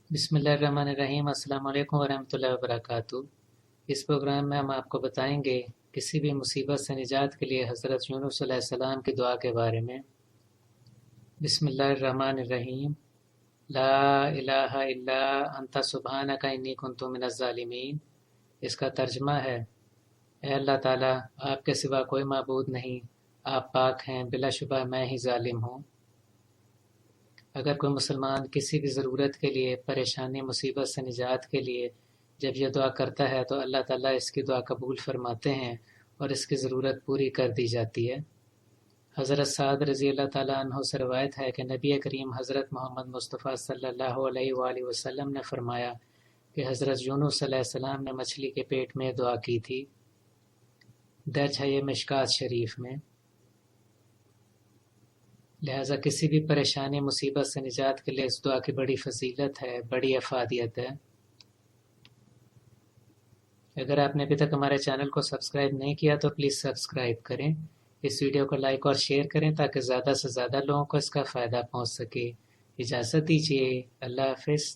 बिस्मिल्लाहिर्रहमानिर्रहीम। अस्सलाम वालेकुम वरहमतुल्लाहि वबरकातुहू। इस प्रोग्राम में हम आपको बताएंगे किसी भी मुसीबत से निजात के लिए हज़रत यूनुस अलैहिस्सलाम की दुआ के बारे में। बिस्मिल्लाहिर्रहमानिर्रहीम। ला इलाहा इल्ला अंता सुब्हानका इन्नी कुन्तु मिनज़ ज़ालिमीन। इसका तर्जमा है, ए अल्लाह ताला, आपके सिवा कोई माबूद नहीं, आप पाक हैं, बिलाशुबह मैं ही ज़ालिम हूँ। अगर कोई मुसलमान किसी भी ज़रूरत के लिए, परेशानी मुसीबत से निजात के लिए जब यह दुआ करता है तो अल्लाह ताला इसकी दुआ कबूल फरमाते हैं और इसकी ज़रूरत पूरी कर दी जाती है। हज़रत साद रज़ी अल्लाह ताला अन्हो से रवायत है कि नबी करीम हज़रत मोहम्मद मुस्तफ़ा सल्लल्लाहु अलैहि वसल्लम ने फरमाया कि हज़रत यूनुस अलैहिस्सलाम ने मछली के पेट में दुआ की थी। दर्ज है ये मिशकात शरीफ में। लिहाजा किसी भी परेशानी मुसीबत से निजात के लिए इस दुआ की बड़ी फजीलत है, बड़ी अफादियत है। अगर आपने अभी तक हमारे चैनल को सब्सक्राइब नहीं किया तो प्लीज़ सब्सक्राइब करें। इस वीडियो को लाइक और शेयर करें ताकि ज़्यादा से ज़्यादा लोगों को इसका फ़ायदा पहुंच सके। इजाज़त दीजिए। अल्लाह हाफ़िज़।